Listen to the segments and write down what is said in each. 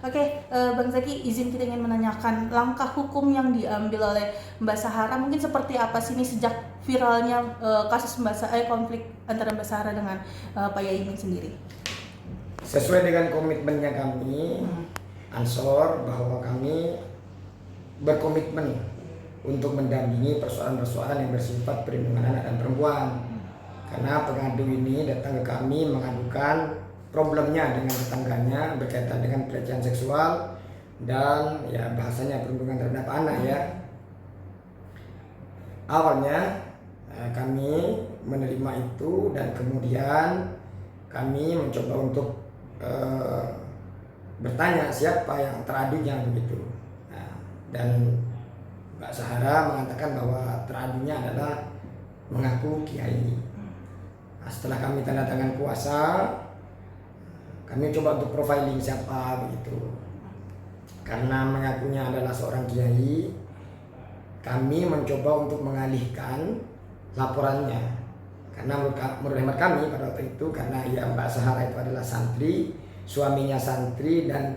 Oke, Bang Zaki, izin kita ingin menanyakan langkah hukum yang diambil oleh Mbak Sahara mungkin seperti apa sih ini sejak viralnya kasus konflik antara Mbak Sahara dengan Pak Yaimin sendiri? Sesuai dengan komitmennya kami, Ansor, bahwa kami berkomitmen untuk mendampingi persoalan-persoalan yang bersifat perlindungan anak dan perempuan. Karena pengadu ini datang ke kami mengadukan problemnya dengan tetangganya berkaitan dengan pelecehan seksual dan ya bahasanya perundungan terhadap anak ya. Awalnya kami menerima itu dan kemudian kami mencoba untuk bertanya siapa yang teradunya begitu. Nah, dan Mbak Sahara mengatakan bahwa teradunya adalah mengaku kiai. Nah, setelah kami tanda tangan kuasa, kami coba untuk profiling siapa begitu. Karena mengakunya adalah seorang kiai, kami mencoba untuk mengalihkan laporannya. Karena menurut hemat kami pada waktu itu, karena ya Mbak Sahara itu adalah santri, suaminya santri, dan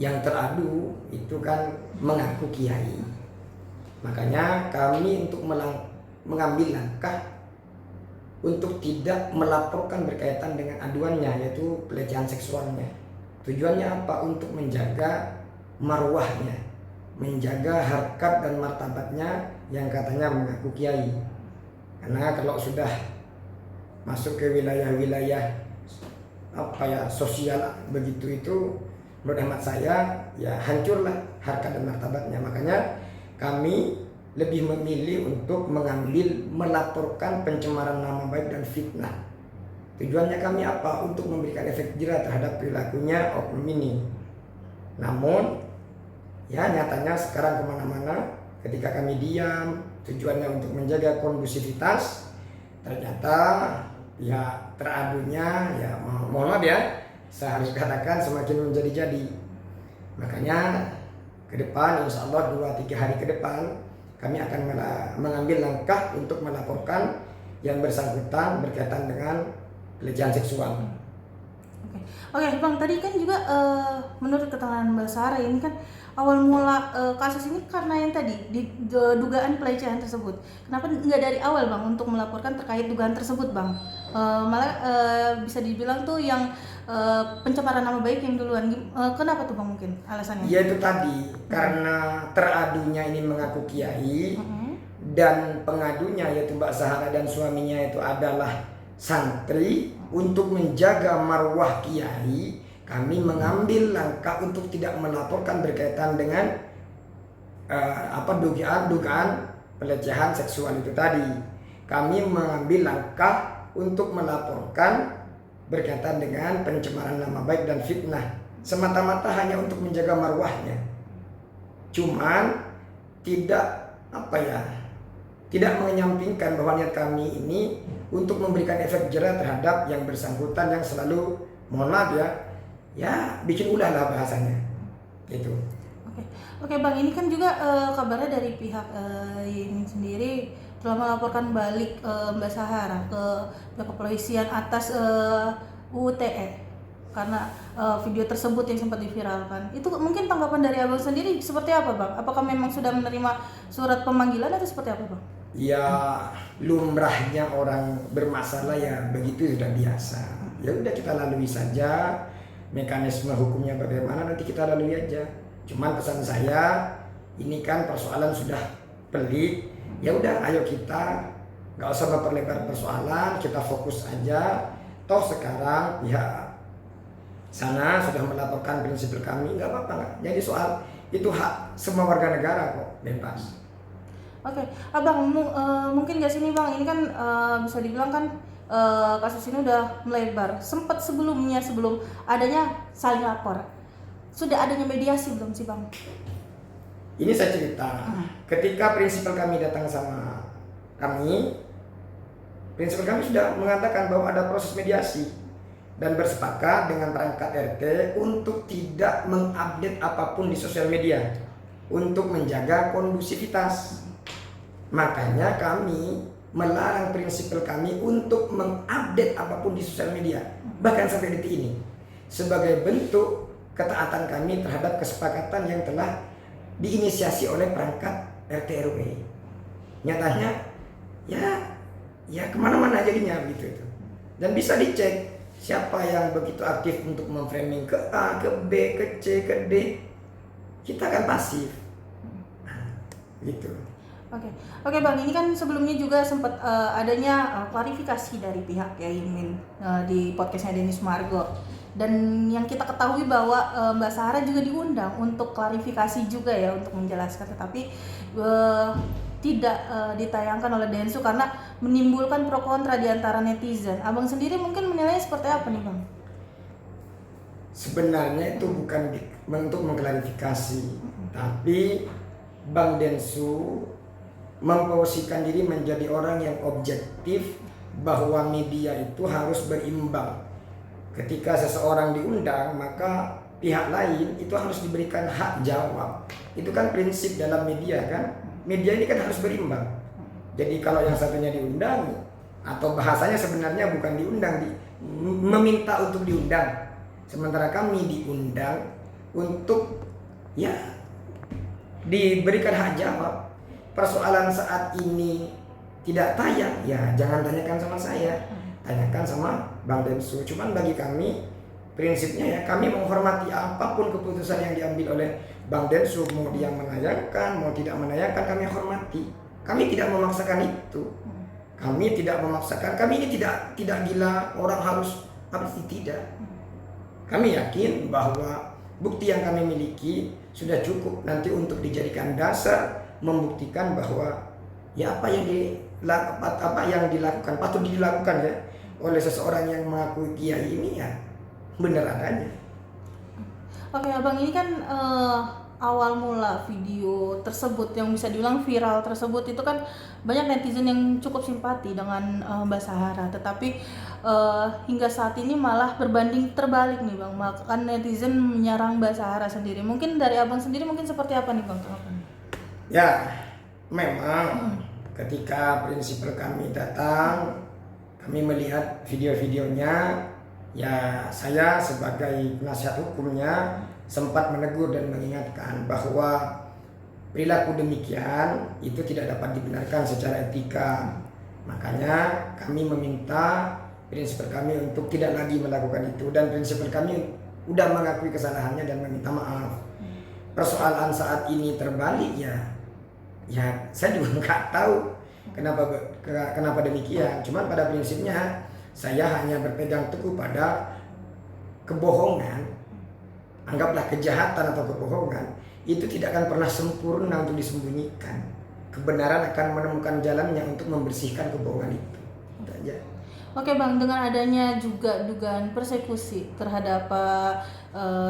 yang teradu itu kan mengaku kiai. Makanya kami untuk mengambil langkah untuk tidak melaporkan berkaitan dengan aduannya, yaitu pelecehan seksualnya. Tujuannya apa? Untuk menjaga marwahnya, menjaga harkat dan martabatnya yang katanya mengaku kiai. Karena kalau sudah masuk ke wilayah-wilayah sosial begitu itu, menurut hemat saya ya hancurlah harkat dan martabatnya. Makanya kami lebih memilih untuk melaporkan pencemaran nama baik dan fitnah. Tujuannya kami apa? Untuk memberikan efek jerah terhadap perilakunya oknum ini. Namun ya nyatanya sekarang kemana-mana ketika kami diam, tujuannya untuk menjaga kondusivitas, ternyata ya teradunya ya mohon maaf ya, saya harus katakan semakin menjadi-jadi. Makanya ke depan insya Allah 2-3 hari ke depan kami akan mengambil langkah untuk melaporkan yang bersangkutan berkaitan dengan pelecehan seksual. Oke, Bang, tadi kan juga menurut keterangan Mbak Sarah ini kan awal mula kasus ini karena yang tadi dugaan pelecehan tersebut. Kenapa nggak dari awal, Bang, untuk melaporkan terkait dugaan tersebut, Bang? Malah bisa dibilang tuh yang pencemaran nama baik yang duluan. Kenapa tuh, Bang, mungkin alasannya? Ya itu tadi, karena teradunya ini mengaku kiai dan pengadunya yaitu Mbak Sahara dan suaminya itu adalah santri. Untuk menjaga marwah kiai, kami mengambil langkah untuk tidak melaporkan berkaitan dengan dugaan pelecehan seksual itu tadi. Kami mengambil langkah untuk melaporkan berkaitan dengan pencemaran nama baik dan fitnah, semata-mata hanya untuk menjaga marwahnya. Cuman tidak menyampingkan bahwa niat kami ini untuk memberikan efek jerah terhadap yang bersangkutan yang selalu, mohon maaf ya bikin ulah lah bahasanya gitu. Oke, Bang, ini kan juga kabarnya dari pihak Yaimin sendiri telah melaporkan balik Mbak Sahara ke pihak kepolisian atas UU ITE karena video tersebut yang sempat diviralkan. Itu mungkin tanggapan dari Abang sendiri seperti apa, Bang? Apakah memang sudah menerima surat pemanggilan atau seperti apa, Bang? Ya lumrahnya orang bermasalah ya begitu, sudah biasa. Ya udah kita lalui saja, mekanisme hukumnya bagaimana nanti kita lalui aja. Cuman pesan saya, ini kan persoalan sudah pelik. Ya udah, ayo kita nggak usah memperlebar persoalan, kita fokus aja. Toh sekarang ya sana sudah melaporkan prinsip kami, nggak apa-apa nggak. Jadi soal itu hak semua warga negara kok, bebas. Oke, Abang, mungkin nggak sini, Bang, ini kan bisa dibilang kan kasus ini udah melebar. Sempat sebelum adanya saling lapor, sudah adanya mediasi belum sih, Bang? Ini saya cerita, ketika prinsipal kami datang sama kami, prinsipal kami sudah mengatakan bahwa ada proses mediasi dan bersepakat dengan perangkat RT untuk tidak mengupdate apapun di sosial media untuk menjaga kondusivitas. Makanya kami melarang prinsipal kami untuk mengupdate apapun di sosial media, bahkan sampai detik ini, sebagai bentuk ketaatan kami terhadap kesepakatan yang telah diinisiasi oleh perangkat RT RW. Nyatanya ya kemana-mana jadinya begitu itu. Dan bisa dicek siapa yang begitu aktif untuk memframing ke A, ke B, ke C, ke D. Kita kan pasif. Nah, gitu. Oke Bang, ini kan sebelumnya juga sempat adanya klarifikasi dari pihak Yaimin di podcastnya Denny Sumargo. Dan yang kita ketahui bahwa Mbak Sarah juga diundang untuk klarifikasi juga ya, untuk menjelaskan, tetapi tidak ditayangkan oleh Densu karena menimbulkan pro kontra di antara netizen. Abang sendiri mungkin menilainya seperti apa nih Bang? Sebenarnya itu bukan untuk mengklarifikasi, tapi Bang Densu memposisikan diri menjadi orang yang objektif, bahwa media itu harus berimbang. Ketika seseorang diundang, maka pihak lain itu harus diberikan hak jawab. Itu kan prinsip dalam media kan. Media ini kan harus berimbang. Jadi kalau yang satunya diundang, atau bahasanya sebenarnya bukan diundang, meminta untuk diundang. Sementara kami diundang untuk diberikan hak jawab. Persoalan saat ini tidak tayang, ya jangan tanyakan sama saya, tanyakan sama Bang Densu. Cuman bagi kami prinsipnya ya, kami menghormati apapun keputusan yang diambil oleh Bang Densu, mau dia menayangkan, mau tidak menayangkan, kami hormati. Kami tidak memaksakan itu. Kami tidak memaksakan. Kami ini tidak gila orang harus tidak. Kami yakin bahwa bukti yang kami miliki sudah cukup nanti untuk dijadikan dasar membuktikan bahwa apa yang dilakukan patut dilakukan ya oleh seseorang yang mengaku kiai ini ya benar adanya. Oke Abang, ini kan awal mula video tersebut yang bisa dibilang viral tersebut itu kan banyak netizen yang cukup simpati dengan Mbak Sahara, tetapi hingga saat ini malah berbanding terbalik nih Bang, bahkan netizen menyerang Mbak Sahara sendiri. Mungkin dari Abang sendiri mungkin seperti apa nih Bang? Ya memang ketika prinsipal kami datang, kami melihat video-videonya, ya saya sebagai penasihat hukumnya sempat menegur dan mengingatkan bahwa perilaku demikian itu tidak dapat dibenarkan secara etika. Makanya kami meminta prinsipal kami untuk tidak lagi melakukan itu, dan prinsipal kami sudah mengakui kesalahannya dan meminta maaf. Persoalan saat ini terbalik ya saya juga nggak tahu kenapa demikian. Cuman pada prinsipnya saya hanya berpegang teguh pada kebohongan. Anggaplah kejahatan atau kebohongan itu tidak akan pernah sempurna untuk disembunyikan. Kebenaran akan menemukan jalannya untuk membersihkan kebohongan itu. Itu aja. Oke Bang, dengan adanya juga dugaan persekusi terhadap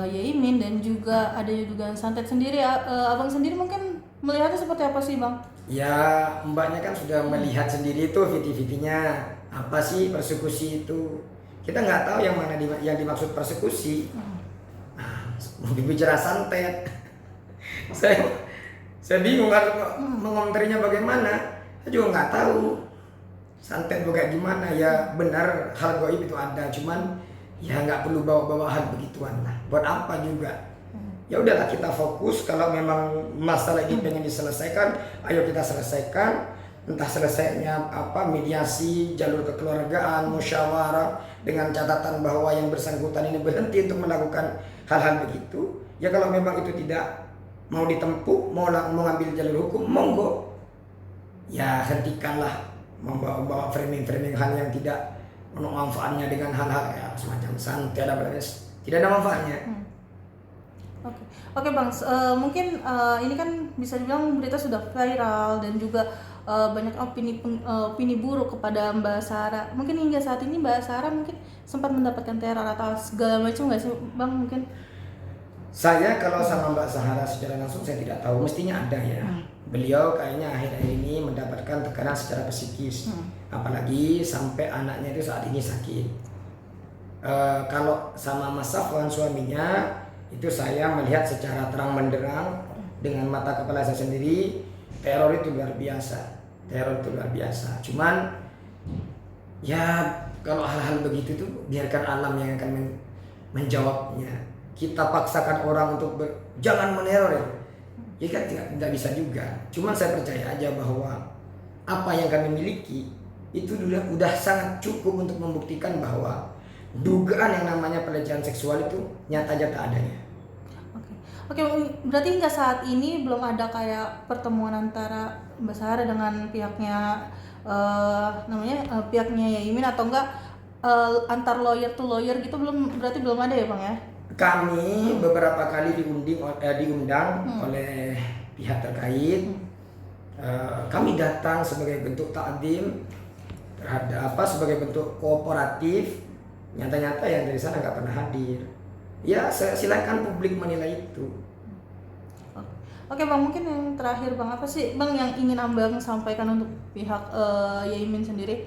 Yaimin dan juga adanya dugaan santet sendiri, Abang sendiri mungkin melihatnya seperti apa sih Bang? Ya mbaknya kan sudah melihat sendiri itu video-videonya, apa sih persekusi itu. Kita nggak tahu yang mana yang dimaksud persekusi. Nah, mau bicara santet, saya bingung harus mengomentarinya bagaimana. Saya juga nggak tahu santet juga gimana. Ya benar hal gaib itu ada, cuman ya nggak perlu bawa-bawa hal begituan lah. Buat apa juga? Ya udahlah, kita fokus. Kalau memang masalah ini pengen diselesaikan, ayo kita selesaikan. Entah selesainya apa, mediasi, jalur kekeluargaan, musyawarah, dengan catatan bahwa yang bersangkutan ini berhenti untuk melakukan hal-hal begitu. Ya kalau memang itu tidak mau ditempuh, mau ngambil jalur hukum, monggo. Ya hentikanlah membawa framing hal yang tidak manfaatnya dengan hal-hal ya semacam santet, tidak ada manfaatnya. Oke Bang, mungkin ini kan bisa dibilang berita sudah viral dan juga banyak opini buruk kepada Mbak Sarah. Mungkin hingga saat ini Mbak Sarah mungkin sempat mendapatkan teror atau segala macam nggak sih Bang mungkin? Saya kalau sama Mbak Sahara secara langsung saya tidak tahu, mestinya ada ya. Beliau kayaknya akhir-akhir ini mendapatkan tekanan secara psikis, apalagi sampai anaknya itu saat ini sakit. Kalau sama Mas Safwan suaminya, itu saya melihat secara terang benderang dengan mata kepala saya sendiri, teror itu luar biasa. Cuman ya kalau hal-hal begitu tuh biarkan alam yang akan menjawabnya. kita paksakan orang untuk jangan meneror ya. Ya kan tidak bisa juga. Cuman saya percaya aja bahwa apa yang kami miliki itu udah sangat cukup untuk membuktikan bahwa dugaan yang namanya pelecehan seksual itu nyata-nyata adanya. Oke, berarti hingga saat ini belum ada kayak pertemuan antara Mbak Sahara dengan pihaknya pihaknya Yaimin atau enggak antar lawyer to lawyer gitu, berarti belum ada ya Bang ya? Kami beberapa kali diundang oleh pihak terkait. Kami datang sebagai bentuk takdim terhadap sebagai bentuk kooperatif. Nyata-nyata yang dari sana nggak pernah hadir. Ya silakan publik menilai itu. Oke Bang, mungkin yang terakhir Bang, apa sih Bang yang ingin Abang sampaikan untuk pihak Yaimin sendiri?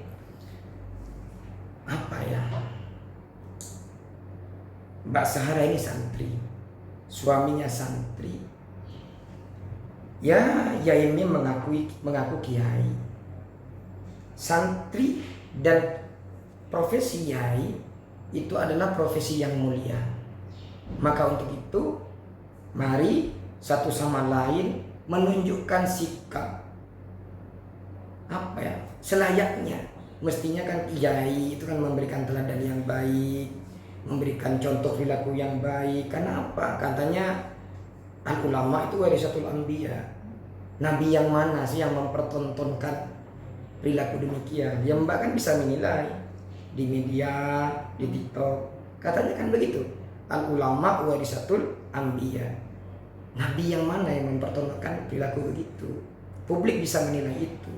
Apa ya? Mbak Sahara ini santri, suaminya santri. Ya, Yaimin mengaku kiai. Santri dan profesi kiai itu adalah profesi yang mulia. Maka untuk itu, mari satu sama lain menunjukkan sikap selayaknya. Mestinya kan kiai itu kan memberikan teladan yang baik, memberikan contoh perilaku yang baik. Karena apa? Katanya ulama itu warisatul anbiya. Nabi yang mana sih yang mempertontonkan perilaku demikian? Ya Mbak kan bisa menilai di media, di TikTok. Katanya kan begitu. Al ulama warisatul anbiya. Nabi yang mana yang mempertontonkan perilaku begitu? Publik bisa menilai itu.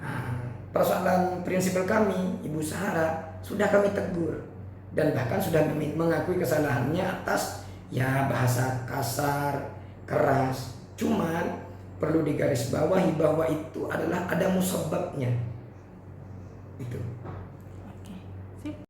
Nah, persoalan prinsipal kami, Ibu Sahara, sudah kami tegur dan bahkan sudah mengakui kesalahannya atas ya bahasa kasar, keras. Cuman perlu digarisbawahi bahwa itu adalah ada musababnya. Itu.